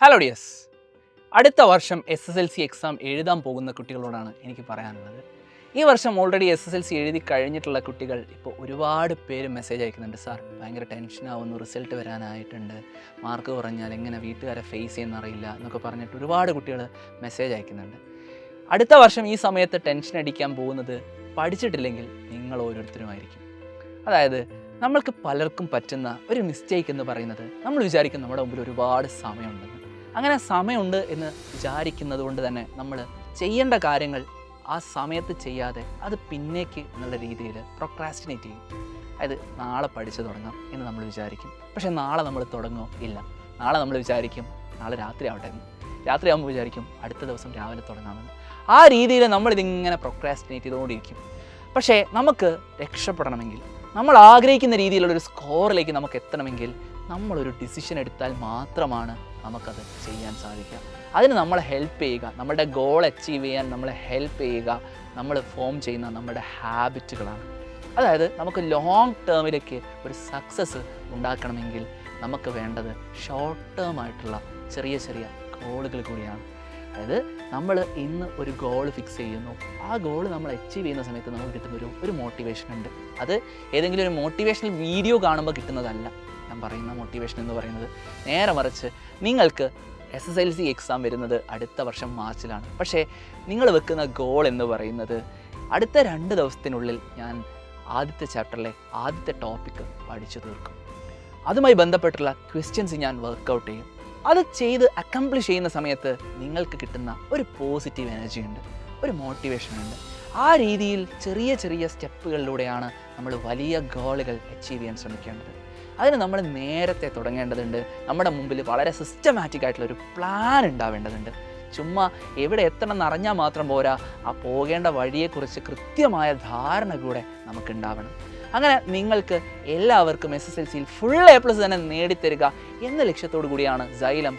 Hello ഡിയസ്, അടുത്ത വർഷം SSLC exam എഴുതാൻ പോകുന്ന കുട്ടികളോടാണ് എനിക്ക് പറയാനുള്ളത്. ഈ വർഷം ഓൾറെഡി SSLC എഴുതി കഴിഞ്ഞിട്ടുള്ള കുട്ടികൾ ഇപ്പോൾ ഒരുപാട് പേര് മെസ്സേജ് അയക്കുന്നുണ്ട്. സാർ, ഭയങ്കര ടെൻഷനാവുന്നു, റിസൾട്ട് വരാനായിട്ടുണ്ട്, മാർക്ക് കുറഞ്ഞാൽ എങ്ങനെ വീട്ടുകാരെ ഫേസ് ചെയ്യുന്നറിയില്ല എന്നൊക്കെ പറഞ്ഞിട്ട് ഒരുപാട് കുട്ടികൾ മെസ്സേജ് അയക്കുന്നുണ്ട്. അടുത്ത വർഷം ഈ സമയത്ത് ടെൻഷൻ അടിക്കാൻ പോകുന്നത് പഠിച്ചിട്ടില്ലെങ്കിൽ നിങ്ങൾ ഓരോരുത്തരുമായിരിക്കും. അതായത് നമ്മൾക്ക് പലർക്കും പറ്റുന്ന ഒരു മിസ്റ്റേക്ക് എന്ന് പറയുന്നത്, നമ്മൾ വിചാരിക്കും നമ്മുടെ മുമ്പിൽ ഒരുപാട് സമയമുണ്ടെന്ന്. അങ്ങനെ സമയമുണ്ട് എന്ന് വിചാരിക്കുന്നത് കൊണ്ട് തന്നെ നമ്മൾ ചെയ്യേണ്ട കാര്യങ്ങൾ ആ സമയത്ത് ചെയ്യാതെ അത് പിന്നേക്ക് എന്നുള്ള രീതിയിൽ പ്രൊക്രാസ്റ്റിനേറ്റ് ചെയ്യും. അതായത് നാളെ പഠിച്ചു തുടങ്ങാം എന്ന് നമ്മൾ വിചാരിക്കും. പക്ഷേ നാളെ നമ്മൾ തുടങ്ങുമോ? ഇല്ല. നാളെ നമ്മൾ വിചാരിക്കും നാളെ രാത്രി ആവട്ടെ എന്ന്. രാത്രി ആകുമ്പോൾ വിചാരിക്കും അടുത്ത ദിവസം രാവിലെ തുടങ്ങാമെന്ന്. ആ രീതിയിൽ നമ്മളിതിങ്ങനെ പ്രൊക്രാസ്റ്റിനേറ്റ് ചെയ്തുകൊണ്ടിരിക്കും. പക്ഷേ നമുക്ക് രക്ഷപ്പെടണമെങ്കിൽ, നമ്മൾ ആഗ്രഹിക്കുന്ന രീതിയിലുള്ളൊരു സ്കോറിലേക്ക് നമുക്ക് എത്തണമെങ്കിൽ നമ്മളൊരു ഡിസിഷൻ എടുത്താൽ മാത്രമാണ് നമുക്കത് ചെയ്യാൻ സാധിക്കുക. അതിന് നമ്മളെ ഹെൽപ്പ് ചെയ്യുക, നമ്മുടെ ഗോൾ അച്ചീവ് ചെയ്യാൻ നമ്മളെ ഹെൽപ്പ് ചെയ്യുക നമ്മൾ ഫോം ചെയ്യുന്ന നമ്മുടെ ഹാബിറ്റുകളാണ്. അതായത് നമുക്ക് ലോങ് ടേമിലേക്ക് ഒരു സക്സസ് ഉണ്ടാക്കണമെങ്കിൽ നമുക്ക് വേണ്ടത് ഷോർട്ട് ടേം ആയിട്ടുള്ള ചെറിയ ചെറിയ ഗോളുകൾ കൂടിയാണ്. അതായത് നമ്മൾ ഇന്ന് ഒരു ഗോൾ ഫിക്സ് ചെയ്യുന്നു, ആ ഗോൾ നമ്മൾ അച്ചീവ് ചെയ്യുന്ന സമയത്ത് നമുക്ക് കിട്ടുന്ന ഒരു മോട്ടിവേഷൻ ഉണ്ട്. അത് ഏതെങ്കിലും ഒരു മോട്ടിവേഷണൽ വീഡിയോ കാണുമ്പോൾ കിട്ടുന്നതല്ല ഞാൻ പറയുന്ന മോട്ടിവേഷൻ എന്ന് പറയുന്നത്. നേരെ മറിച്ച് നിങ്ങൾക്ക് SSLC എക്സാം വരുന്നത് അടുത്ത വർഷം മാർച്ചിലാണ്. പക്ഷേ നിങ്ങൾ വെക്കുന്ന ഗോൾ എന്ന് പറയുന്നത് അടുത്ത 2 ദിവസത്തിനുള്ളിൽ ഞാൻ ആദ്യത്തെ ചാപ്റ്ററിലെ ആദ്യത്തെ ടോപ്പിക്ക് പഠിച്ചു തീർക്കും, അതുമായി ബന്ധപ്പെട്ടുള്ള ക്വസ്റ്റ്യൻസ് ഞാൻ വർക്കൗട്ട് ചെയ്യും. അത് ചെയ്ത് അക്കംപ്ലിഷ് ചെയ്യുന്ന സമയത്ത് നിങ്ങൾക്ക് കിട്ടുന്ന ഒരു പോസിറ്റീവ് എനർജി ഉണ്ട്, ഒരു മോട്ടിവേഷൻ ഉണ്ട്. ആ രീതിയിൽ ചെറിയ ചെറിയ സ്റ്റെപ്പുകളിലൂടെയാണ് നമ്മൾ വലിയ ഗോളുകൾ അച്ചീവ് ചെയ്യാൻ ശ്രമിക്കേണ്ടത്. അതിന് നമ്മൾ നേരത്തെ തുടങ്ങേണ്ടതുണ്ട്. നമ്മുടെ മുമ്പിൽ വളരെ സിസ്റ്റമാറ്റിക് ആയിട്ടുള്ളൊരു പ്ലാൻ ഉണ്ടാവേണ്ടതുണ്ട്. ചുമ്മാ എവിടെ എത്തണം എന്നറിഞ്ഞാൽ മാത്രം പോരാ, ആ പോകേണ്ട വഴിയെക്കുറിച്ച് കൃത്യമായ ധാരണ കൂടെ നമുക്കുണ്ടാവണം. അങ്ങനെ നിങ്ങൾക്ക് എല്ലാവർക്കും SSLCയിൽ ഫുൾ A+ തന്നെ നേടിത്തരിക എന്ന ലക്ഷ്യത്തോടു കൂടിയാണ്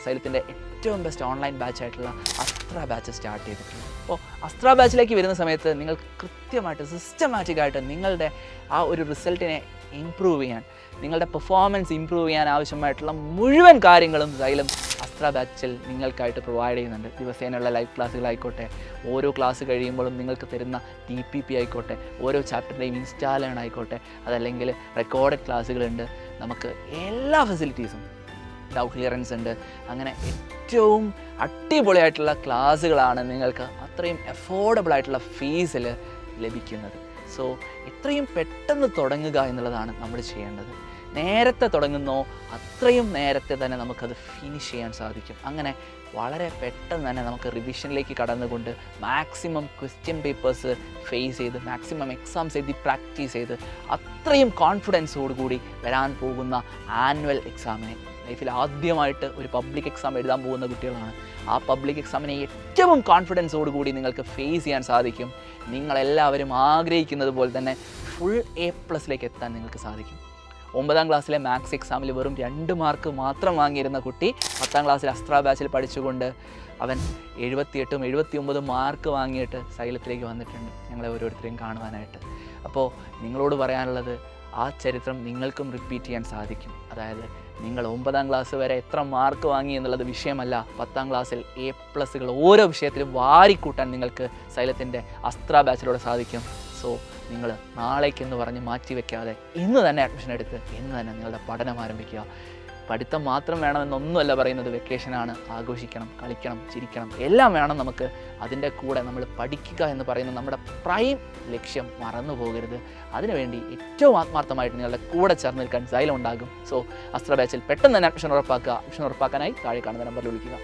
സൈലത്തിൻ്റെ ഏറ്റവും ബെസ്റ്റ് ഓൺലൈൻ ബാച്ചായിട്ടുള്ള അസ്ത്ര ബാച്ച് സ്റ്റാർട്ട് ചെയ്തിട്ടുള്ളത്. അപ്പോൾ അസ്ത്ര ബാച്ചിലേക്ക് വരുന്ന സമയത്ത് നിങ്ങൾ കൃത്യമായിട്ട് സിസ്റ്റമാറ്റിക്കായിട്ട് നിങ്ങളുടെ ആ ഒരു റിസൾട്ടിനെ ഇംപ്രൂവ് ചെയ്യാൻ, നിങ്ങളുടെ പെർഫോമൻസ് ഇംപ്രൂവ് ചെയ്യാൻ ആവശ്യമായിട്ടുള്ള മുഴുവൻ കാര്യങ്ങളും സൈലം അസ്ത്ര ബാച്ചിൽ നിങ്ങൾക്കായിട്ട് പ്രൊവൈഡ് ചെയ്യുന്നുണ്ട്. ദിവസേനയുള്ള ലൈവ് ക്ലാസ്സുകളായിക്കോട്ടെ, ഓരോ ക്ലാസ് കഴിയുമ്പോഴും നിങ്ങൾക്ക് തരുന്ന TPP ആയിക്കോട്ടെ, ഓരോ ചാപ്റ്ററിൻ്റെയും ഇൻസ്റ്റാ ലേൺ ആയിക്കോട്ടെ, അതല്ലെങ്കിൽ റെക്കോർഡഡ് ക്ലാസ്സുകളുണ്ട്. നമുക്ക് എല്ലാ ഫെസിലിറ്റീസും, ഡൗട്ട് ക്ലിയറൻസ് ഉണ്ട്. അങ്ങനെ ഏറ്റവും അടിപൊളിയായിട്ടുള്ള ക്ലാസ്സുകളാണ് നിങ്ങൾക്ക് അത്രയും അഫോർഡബിൾ ആയിട്ടുള്ള ഫീസിൽ ലഭിക്കുന്നത്. സോ എത്രയും പെട്ടെന്ന് തുടങ്ങുക എന്നുള്ളതാണ് നമ്മൾ ചെയ്യേണ്ടത്. നേരത്തെ തുടങ്ങുന്നോ അത്രയും നേരത്തെ തന്നെ നമുക്കത് ഫിനിഷ് ചെയ്യാൻ സാധിക്കും. അങ്ങനെ വളരെ പെട്ടെന്ന് തന്നെ നമുക്ക് റിവിഷനിലേക്ക് കടന്നുകൊണ്ട് മാക്സിമം ക്വസ്റ്റ്യൻ പേപ്പേഴ്സ് ഫേസ് ചെയ്ത്, മാക്സിമം എക്സാംസ് എഴുതി പ്രാക്ടീസ് ചെയ്ത് അത്രയും കോൺഫിഡൻസോടുകൂടി വരാൻ പോകുന്ന ആനുവൽ എക്സാമിനെ, ലൈഫിൽ ആദ്യമായിട്ട് ഒരു പബ്ലിക് എക്സാം എഴുതാൻ പോകുന്ന കുട്ടികളാണ്, ആ പബ്ലിക് എക്സാമിനെ ഏറ്റവും കോൺഫിഡൻസോടുകൂടി നിങ്ങൾക്ക് ഫേസ് ചെയ്യാൻ സാധിക്കും. നിങ്ങളെല്ലാവരും ആഗ്രഹിക്കുന്നത് പോലെ തന്നെ ഫുൾ A+ എത്താൻ നിങ്ങൾക്ക് സാധിക്കും. 9ാം ക്ലാസ്സിലെ മാത്സ് എക്സാമിൽ വെറും 2 മാർക്ക് മാത്രം വാങ്ങിയിരുന്ന കുട്ടി 10ാം ക്ലാസ്സിൽ അസ്ത്ര ബാച്ചിൽ പഠിച്ചുകൊണ്ട് അവൻ 78, 79 മാർക്ക് വാങ്ങിയിട്ട് സൈലത്തിലേക്ക് വന്നിട്ടുണ്ട്, ഞങ്ങളെ ഓരോരുത്തരെയും കാണുവാനായിട്ട്. അപ്പോൾ നിങ്ങളോട് പറയാനുള്ളത്, ആ ചരിത്രം നിങ്ങൾക്കും റിപ്പീറ്റ് ചെയ്യാൻ സാധിക്കും. അതായത് നിങ്ങൾ 9ാം ക്ലാസ് വരെ എത്ര മാർക്ക് വാങ്ങി എന്നുള്ളത് വിഷയമല്ല, 10ാം ക്ലാസ്സിൽ A+ ഓരോ വിഷയത്തിലും വാരിക്കൂട്ടാൻ നിങ്ങൾക്ക് സൈലത്തിൻ്റെ അസ്ത്ര ബാച്ചിലൂടെ സാധിക്കും. സോ നിങ്ങൾ നാളേക്കെന്ന് പറഞ്ഞ് മാറ്റി വയ്ക്കാതെ ഇന്ന് തന്നെ അഡ്മിഷൻ എടുത്ത് ഇന്ന് തന്നെ നിങ്ങളുടെ പഠനം ആരംഭിക്കുക. പഠിത്തം മാത്രം വേണമെന്നൊന്നുമല്ല പറയുന്നത്. വെക്കേഷനാണ്, ആഘോഷിക്കണം, കളിക്കണം, ചിരിക്കണം, എല്ലാം വേണം നമുക്ക്. അതിൻ്റെ കൂടെ നമ്മൾ പഠിക്കുക എന്ന് പറയുന്ന നമ്മുടെ പ്രൈം ലക്ഷ്യം മറന്നു പോകരുത്. അതിനുവേണ്ടി ഏറ്റവും ആത്മാർത്ഥമായിട്ട് നിങ്ങളുടെ കൂടെ ചേർന്ന് നിൽക്കാൻ സൈലം ഉണ്ടാകും. സോ അസ്ത്ര ബാച്ചിൽ പെട്ടെന്ന് തന്നെ അഡ്മിഷൻ ഉറപ്പാക്കുക. അഡ്മിഷൻ ഉറപ്പാക്കാനായി താഴെ കാണുന്ന നമ്പറിൽ വിളിക്കുക.